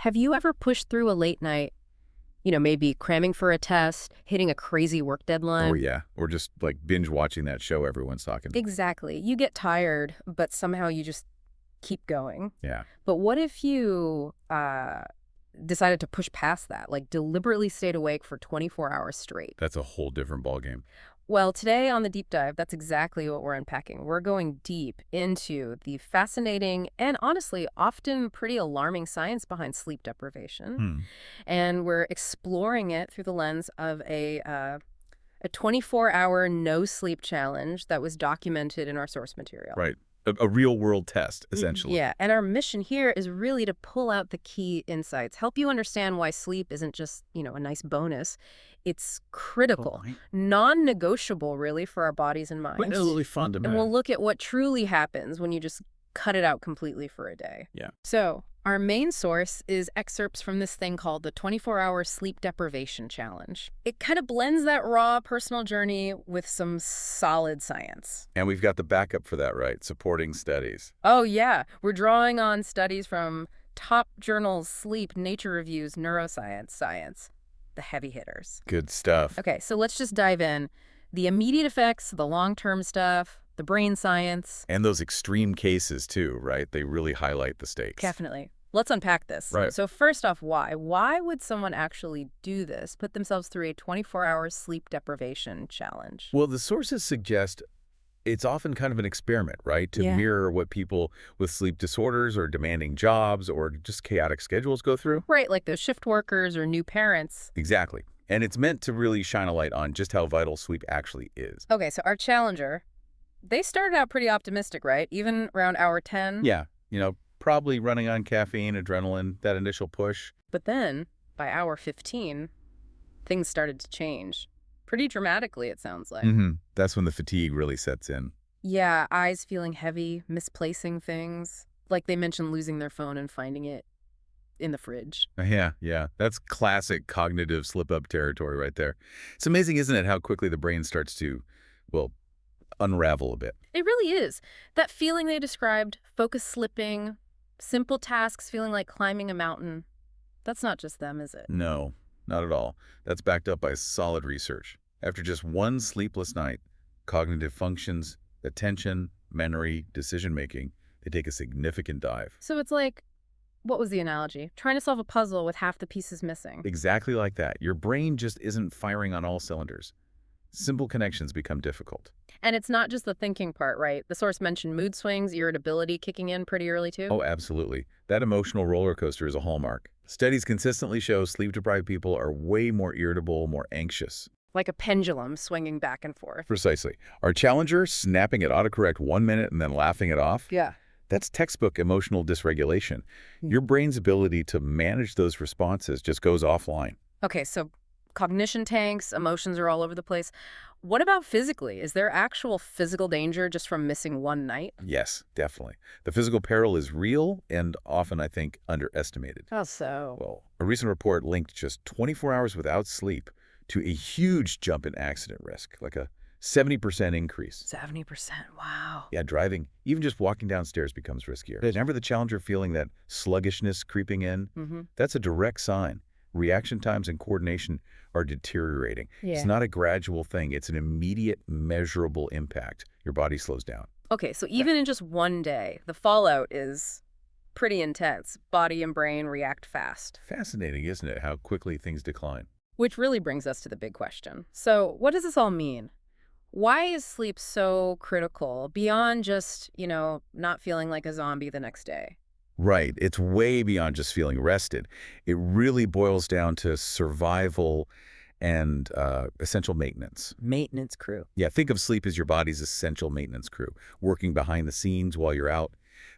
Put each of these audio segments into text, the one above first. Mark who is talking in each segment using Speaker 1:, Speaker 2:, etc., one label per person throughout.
Speaker 1: Have you ever pushed through a late night, maybe cramming for a test, hitting a crazy work
Speaker 2: Oh,
Speaker 1: deadline?
Speaker 2: yeah. Or just, like, binge watching that show everyone's talking about.
Speaker 1: Exactly. You get tired, but somehow you just keep going.
Speaker 2: Yeah.
Speaker 1: But what if you decided to push past that, like deliberately stayed awake for 24 hours straight?
Speaker 2: That's a whole different ballgame.
Speaker 1: Well, today on the deep dive, that's exactly what we're unpacking. We're going deep into the fascinating and honestly often pretty alarming science behind sleep deprivation.
Speaker 2: Hmm.
Speaker 1: And we're exploring it through the lens of a 24-hour no sleep challenge that was documented in our source material.
Speaker 2: Right. A real-world test, essentially.
Speaker 1: Yeah, and our mission here is really to pull out the key insights, help you understand why sleep isn't just, a nice bonus. It's critical,
Speaker 2: Right.
Speaker 1: non-negotiable, really, for our bodies and
Speaker 2: But
Speaker 1: minds.
Speaker 2: really
Speaker 1: And we'll
Speaker 2: fundamental.
Speaker 1: look at what truly happens when you just cut it out completely for a day.
Speaker 2: Yeah.
Speaker 1: So, our main source is excerpts from this thing called the 24-hour sleep deprivation challenge. It kind of blends that raw personal journey with some solid science.
Speaker 2: And we've got the backup for that, right? Supporting studies.
Speaker 1: Oh, yeah. We're drawing on studies from top journals, Sleep, Nature Reviews, Neuroscience, Science, the heavy hitters.
Speaker 2: Good stuff.
Speaker 1: Okay, so let's just dive in. The immediate effects, the long-term stuff, the brain science.
Speaker 2: And those extreme cases, too, right? They really highlight the stakes.
Speaker 1: Definitely. Let's unpack this.
Speaker 2: Right.
Speaker 1: So first off, why? Why would someone actually do this, put themselves through a 24-hour sleep deprivation challenge?
Speaker 2: Well, the sources suggest it's often kind of an experiment, right? To
Speaker 1: Yeah.
Speaker 2: mirror what people with sleep disorders or demanding jobs or just chaotic schedules go through.
Speaker 1: Right, like those shift workers or new parents.
Speaker 2: Exactly. And it's meant to really shine a light on just how vital sleep actually is.
Speaker 1: Okay, so our challenger, they started out pretty optimistic, right? Even around hour 10.
Speaker 2: Yeah, probably running on caffeine, adrenaline, that initial push.
Speaker 1: But then, by hour 15, things started to change. Pretty dramatically, it sounds like.
Speaker 2: That's when the fatigue really sets in.
Speaker 1: Yeah, eyes feeling heavy, misplacing things. Like they mentioned losing their phone and finding it in the fridge.
Speaker 2: Yeah. That's classic cognitive slip-up territory right there. It's amazing, isn't it, how quickly the brain starts to, well, unravel a bit.
Speaker 1: It really is. That feeling they described, focus slipping, simple tasks feeling like climbing a mountain. That's not just them, is it?
Speaker 2: No, not at all. That's backed up by solid research. After just one sleepless night, cognitive functions, attention, memory, decision-making, they take a significant dive.
Speaker 1: So it's like, what was the analogy? Trying to solve a puzzle with half the pieces missing.
Speaker 2: Exactly like that. Your brain just isn't firing on all cylinders. Simple connections become difficult.
Speaker 1: And it's not just the thinking part, right? The source mentioned mood swings, irritability kicking in pretty early too.
Speaker 2: Oh, absolutely. That emotional roller coaster is a hallmark. Studies consistently show sleep-deprived people are way more irritable, more anxious.
Speaker 1: Like a pendulum swinging back and forth.
Speaker 2: Precisely. Our challenger snapping at autocorrect 1 minute and then laughing it off,
Speaker 1: Yeah.
Speaker 2: that's textbook emotional dysregulation. Your brain's ability to manage those responses just goes offline.
Speaker 1: Okay, so cognition tanks, emotions are all over the place. What about physically? Is there actual physical danger just from missing one night?
Speaker 2: Yes, definitely. The physical peril is real and often, I think, underestimated.
Speaker 1: How so?
Speaker 2: Well, a recent report linked just 24 hours without sleep to a huge jump in accident risk, like a 70% increase.
Speaker 1: 70%. Wow.
Speaker 2: Yeah, driving, even just walking downstairs becomes riskier. Remember the challenger feeling that sluggishness creeping in?
Speaker 1: Mm-hmm.
Speaker 2: That's a direct sign. Reaction times and coordination are deteriorating.
Speaker 1: Yeah.
Speaker 2: It's not a gradual thing. It's an immediate, measurable impact. Your body slows down.
Speaker 1: Okay, so even in just one day, the fallout is pretty intense. Body and brain react fast.
Speaker 2: Fascinating, isn't it, how quickly things decline?
Speaker 1: Which really brings us to the big question. So what does this all mean? Why is sleep so critical beyond just, not feeling like a zombie the next day?
Speaker 2: Right. It's way beyond just feeling rested. It really boils down to survival and essential maintenance.
Speaker 1: Maintenance crew.
Speaker 2: Yeah, think of sleep as your body's essential maintenance crew, working behind the scenes while you're out.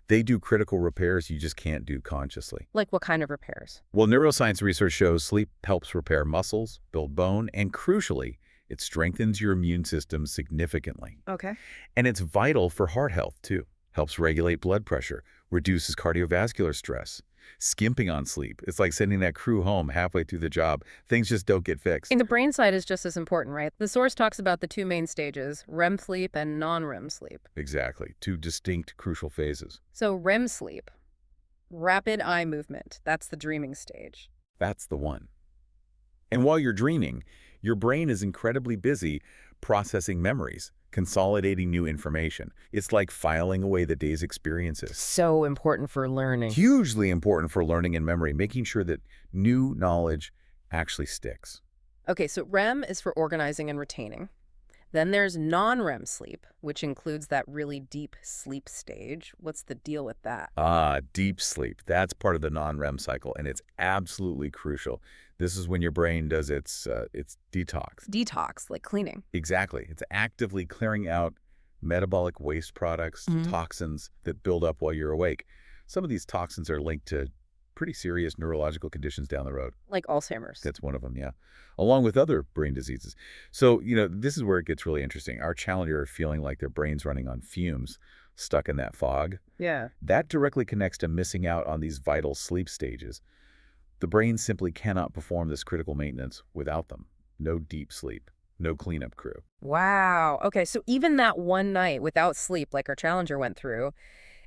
Speaker 2: They do critical repairs you just can't do consciously.
Speaker 1: Like what kind of repairs?
Speaker 2: Well, neuroscience research shows sleep helps repair muscles, build bone, and crucially, it strengthens your immune system significantly.
Speaker 1: Okay.
Speaker 2: And it's vital for heart health, too. Helps regulate blood pressure, reduces cardiovascular stress. Skimping on sleep, it's like sending that crew home halfway through the job. Things just don't get fixed.
Speaker 1: And the brain side is just as important, right? The source talks about the two main stages, REM sleep and non-REM sleep.
Speaker 2: Exactly. Two distinct, crucial phases.
Speaker 1: So REM sleep, Rapid eye movement. That's the dreaming stage.
Speaker 2: That's the one. And while you're dreaming, your brain is incredibly busy processing memories, consolidating new information. It's like filing away the day's experiences.
Speaker 1: So important for learning.
Speaker 2: Hugely important for learning and memory, making sure that new knowledge actually sticks.
Speaker 1: Okay, so REM is for organizing and retaining. Then there's non-REM sleep, which includes that really deep sleep stage. What's the deal with that?
Speaker 2: Deep sleep. That's part of the non-REM cycle, and it's absolutely crucial. This is when your brain does its detox.
Speaker 1: Detox, like cleaning.
Speaker 2: Exactly. It's actively clearing out metabolic waste products, toxins that build up while you're awake. Some of these toxins are linked to pretty serious neurological conditions down the road.
Speaker 1: Like Alzheimer's.
Speaker 2: That's one of them, yeah, along with other brain diseases. So, this is where it gets really interesting. Our challenger are feeling like their brain's running on fumes, stuck in that fog.
Speaker 1: Yeah.
Speaker 2: That directly connects to missing out on these vital sleep stages. The brain simply cannot perform this critical maintenance without them. No deep sleep, no cleanup crew.
Speaker 1: Wow. Okay, so even that one night without sleep, like our challenger went through,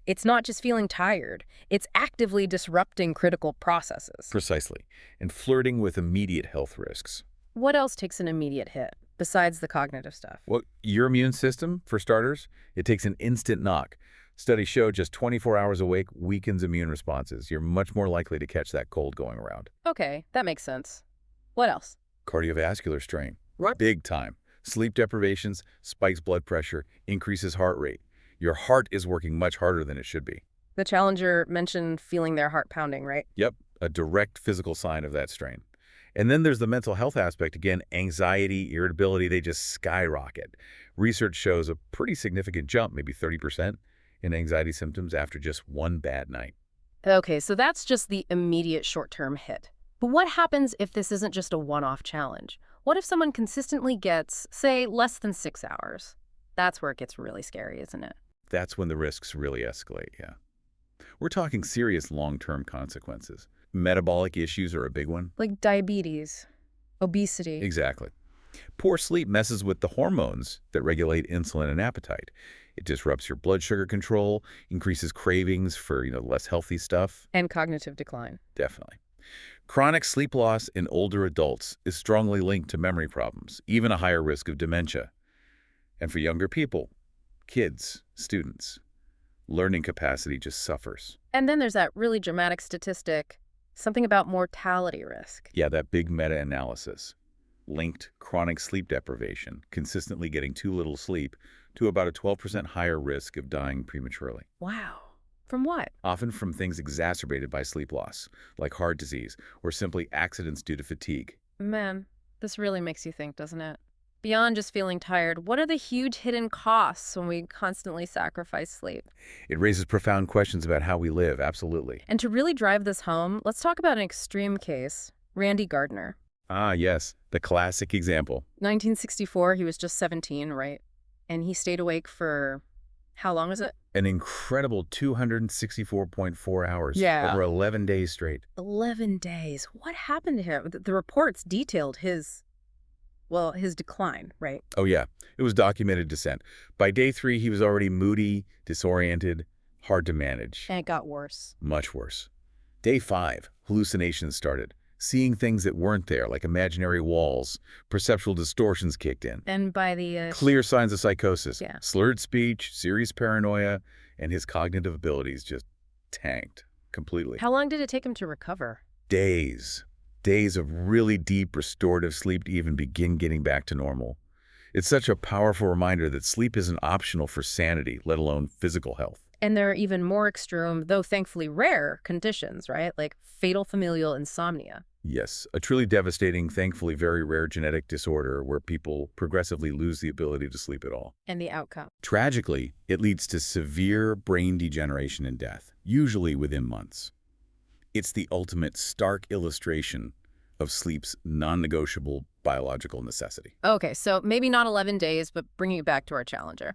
Speaker 1: it's not just feeling tired. It's actively disrupting critical processes.
Speaker 2: Precisely. And flirting with immediate health risks.
Speaker 1: What else takes an immediate hit, besides the cognitive stuff?
Speaker 2: Well, your immune system, for starters, it takes an instant knock. Studies show just 24 hours awake weakens immune responses. You're much more likely to catch that cold going around.
Speaker 1: Okay, that makes sense. What else?
Speaker 2: Cardiovascular strain.
Speaker 1: What?
Speaker 2: Big time. Sleep deprivations spikes blood pressure, increases heart rate. Your heart is working much harder than it should be.
Speaker 1: The challenger mentioned feeling their heart pounding, right?
Speaker 2: Yep, a direct physical sign of that strain. And then there's the mental health aspect. Again, anxiety, irritability, they just skyrocket. Research shows a pretty significant jump, maybe 30%, in anxiety symptoms after just one bad night.
Speaker 1: Okay, so that's just the immediate short-term hit. But what happens if this isn't just a one-off challenge? What if someone consistently gets, say, less than 6 hours? That's where it gets really scary, isn't it?
Speaker 2: That's when the risks really escalate, yeah. We're talking serious long-term consequences. Metabolic issues are a big one.
Speaker 1: Like diabetes, obesity.
Speaker 2: Exactly. Poor sleep messes with the hormones that regulate insulin and appetite. It disrupts your blood sugar control, increases cravings for, less healthy stuff.
Speaker 1: And cognitive decline.
Speaker 2: Definitely. Chronic sleep loss in older adults is strongly linked to memory problems, even a higher risk of dementia. And for younger people, kids, students, learning capacity just suffers.
Speaker 1: And then there's that really dramatic statistic, something about mortality risk.
Speaker 2: Yeah, that big meta-analysis linked chronic sleep deprivation, consistently getting too little sleep, to about a 12% higher risk of dying prematurely.
Speaker 1: Wow. From what?
Speaker 2: Often from things exacerbated by sleep loss, like heart disease, or simply accidents due to fatigue.
Speaker 1: Man, this really makes you think, doesn't it? Beyond just feeling tired, what are the huge hidden costs when we constantly sacrifice sleep?
Speaker 2: It raises profound questions about how we live, absolutely.
Speaker 1: And to really drive this home, let's talk about an extreme case, Randy Gardner.
Speaker 2: Ah, yes, the classic example.
Speaker 1: 1964, he was just 17, right? And he stayed awake for, how long was it?
Speaker 2: An incredible 264.4 hours.
Speaker 1: Yeah.
Speaker 2: Over 11 days straight.
Speaker 1: 11 days. What happened to him? The reports detailed his decline, right?
Speaker 2: Oh, yeah. It was documented descent. By day 3, he was already moody, disoriented, hard to manage.
Speaker 1: And it got worse.
Speaker 2: Much worse. Day 5, hallucinations started. Seeing things that weren't there, like imaginary walls. Perceptual distortions kicked in.
Speaker 1: And by the...
Speaker 2: Clear signs of psychosis.
Speaker 1: Yeah.
Speaker 2: Slurred speech, serious paranoia, and his cognitive abilities just tanked completely.
Speaker 1: How long did it take him to recover?
Speaker 2: Days. Days of really deep restorative sleep to even begin getting back to normal. It's such a powerful reminder that sleep isn't optional for sanity, let alone physical health.
Speaker 1: And there are even more extreme, though thankfully rare, conditions, right? Like fatal familial insomnia.
Speaker 2: Yes, a truly devastating, thankfully very rare genetic disorder where people progressively lose the ability to sleep at all.
Speaker 1: And the outcome.
Speaker 2: Tragically, it leads to severe brain degeneration and death, usually within months. It's the ultimate stark illustration of sleep's non-negotiable biological necessity.
Speaker 1: Okay, so maybe not 11 days, but bringing it back to our challenger.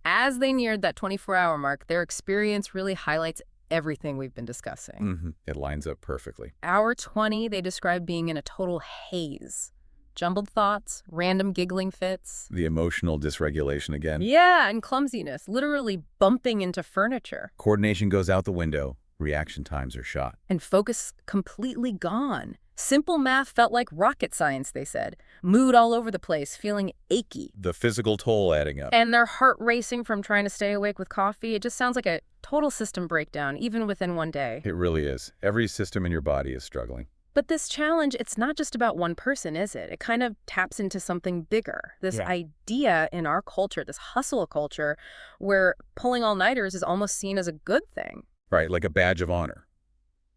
Speaker 1: As they neared that 24-hour mark, their experience really highlights everything we've been discussing.
Speaker 2: It lines up perfectly.
Speaker 1: Hour 20, they described being in a total haze. Jumbled thoughts, random giggling fits.
Speaker 2: The emotional dysregulation again.
Speaker 1: Yeah, and clumsiness, literally bumping into furniture.
Speaker 2: Coordination goes out the window. Reaction times are shot.
Speaker 1: And focus completely gone. Simple math felt like rocket science, they said. Mood all over the place, feeling achy.
Speaker 2: The physical toll adding up.
Speaker 1: And their heart racing from trying to stay awake with coffee. It just sounds like a total system breakdown, even within one day.
Speaker 2: It really is. Every system in your body is struggling.
Speaker 1: But this challenge, it's not just about one person, is it? It kind of taps into something bigger. This idea in our culture, this hustle culture, where pulling all-nighters is almost seen as a good thing.
Speaker 2: Right, like a badge of honor.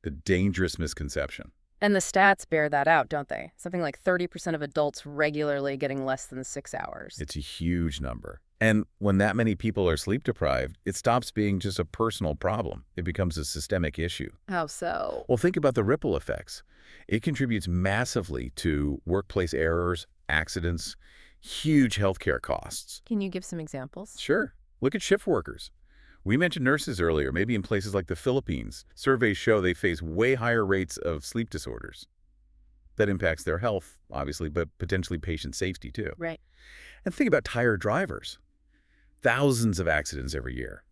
Speaker 2: The dangerous misconception.
Speaker 1: And the stats bear that out, don't they? Something like 30% of adults regularly getting less than 6 hours.
Speaker 2: It's a huge number. And when that many people are sleep deprived, it stops being just a personal problem. It becomes a systemic issue.
Speaker 1: How so?
Speaker 2: Well, think about the ripple effects. It contributes massively to workplace errors, accidents, huge healthcare costs.
Speaker 1: Can you give some examples?
Speaker 2: Sure. Look at shift workers. We mentioned nurses earlier, maybe in places like the Philippines. Surveys show they face way higher rates of sleep disorders. That impacts their health, obviously, but potentially patient safety too.
Speaker 1: Right.
Speaker 2: And think about tired drivers. Thousands of accidents every year.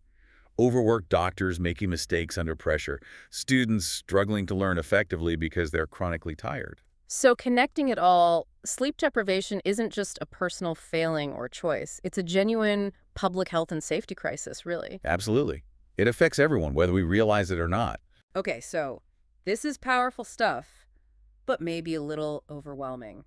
Speaker 2: Overworked doctors making mistakes under pressure. Students struggling to learn effectively because they're chronically tired.
Speaker 1: So connecting it all, sleep deprivation isn't just a personal failing or choice. It's a genuine public health and safety crisis, really.
Speaker 2: Absolutely. It affects everyone, whether we realize it or not.
Speaker 1: Okay, so this is powerful stuff, but maybe a little overwhelming.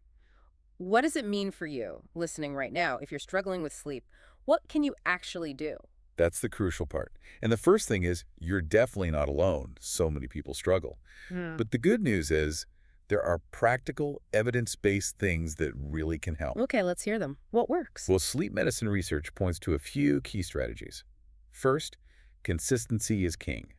Speaker 1: What does it mean for you, listening right now, if you're struggling with sleep? What can you actually do?
Speaker 2: That's the crucial part. And the first thing is, you're definitely not alone. So many people struggle. But the good news is, there are practical, evidence-based things that really can help.
Speaker 1: Okay, let's hear them. What works?
Speaker 2: Well, sleep medicine research points to a few key strategies. First, consistency is king.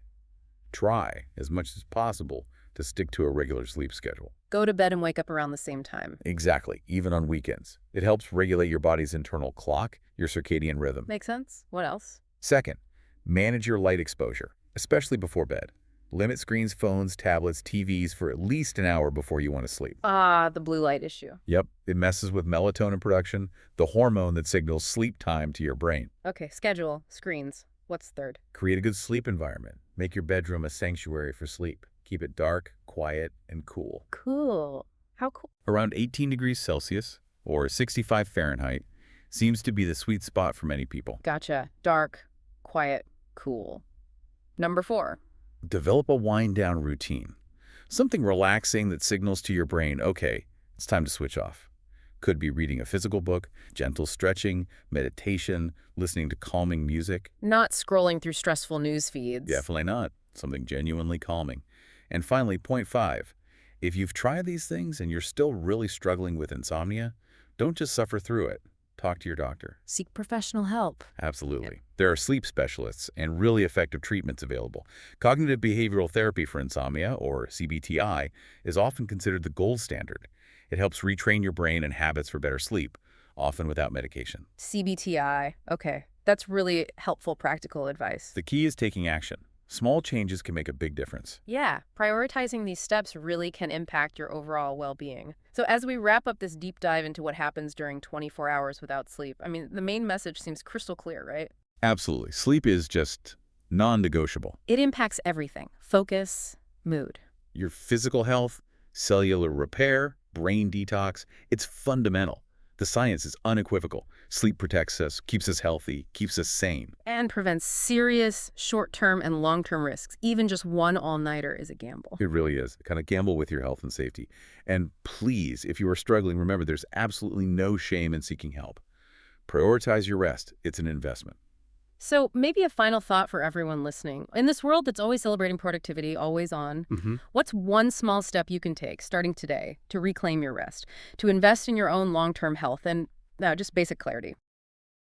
Speaker 2: Try, as much as possible, to stick to a regular sleep schedule.
Speaker 1: Go to bed and wake up around the same time.
Speaker 2: Exactly, even on weekends. It helps regulate your body's internal clock, your circadian rhythm.
Speaker 1: Make sense? What else?
Speaker 2: Second, manage your light exposure, especially before bed. Limit screens, phones, tablets, TVs for at least an hour before you want to sleep.
Speaker 1: The blue light issue.
Speaker 2: Yep, it messes with melatonin production, the hormone that signals sleep time to your brain.
Speaker 1: Okay, schedule, screens. What's third?
Speaker 2: Create a good sleep environment. Make your bedroom a sanctuary for sleep. Keep it dark, quiet, and cool.
Speaker 1: Cool. How cool?
Speaker 2: Around 18 degrees Celsius, or 65 Fahrenheit, seems to be the sweet spot for many people.
Speaker 1: Gotcha. Dark, quiet, cool. Number 4.
Speaker 2: Develop a wind-down routine. Something relaxing that signals to your brain, okay, it's time to switch off. Could be reading a physical book, gentle stretching, meditation, listening to calming music.
Speaker 1: Not scrolling through stressful news feeds.
Speaker 2: Definitely not. Something genuinely calming. And finally, point 5. If you've tried these things and you're still really struggling with insomnia, don't just suffer through it. Talk to your doctor.
Speaker 1: Seek professional help.
Speaker 2: Absolutely. There are sleep specialists and really effective treatments available. Cognitive behavioral therapy for insomnia, or CBTI, is often considered the gold standard. It helps retrain your brain and habits for better sleep, often without medication.
Speaker 1: CBTI. Okay. That's really helpful practical advice.
Speaker 2: The key is taking action. Small changes can make a big difference.
Speaker 1: Yeah, prioritizing these steps really can impact your overall well-being. So as we wrap up this deep dive into what happens during 24 hours without sleep, I mean, the main message seems crystal clear, right?
Speaker 2: Absolutely. Sleep is just non-negotiable.
Speaker 1: It impacts everything. Focus, mood.
Speaker 2: Your physical health, cellular repair, brain detox, it's fundamental. The science is unequivocal. Sleep protects us, keeps us healthy, keeps us sane.
Speaker 1: And prevents serious short-term and long-term risks. Even just one all-nighter is a gamble.
Speaker 2: It really is. Kind of gamble with your health and safety. And please, if you are struggling, remember there's absolutely no shame in seeking help. Prioritize your rest. It's an investment.
Speaker 1: So maybe a final thought for everyone listening. In this world that's always celebrating productivity, always on, what's one small step you can take starting today to reclaim your rest, to invest in your own long-term health and just basic clarity?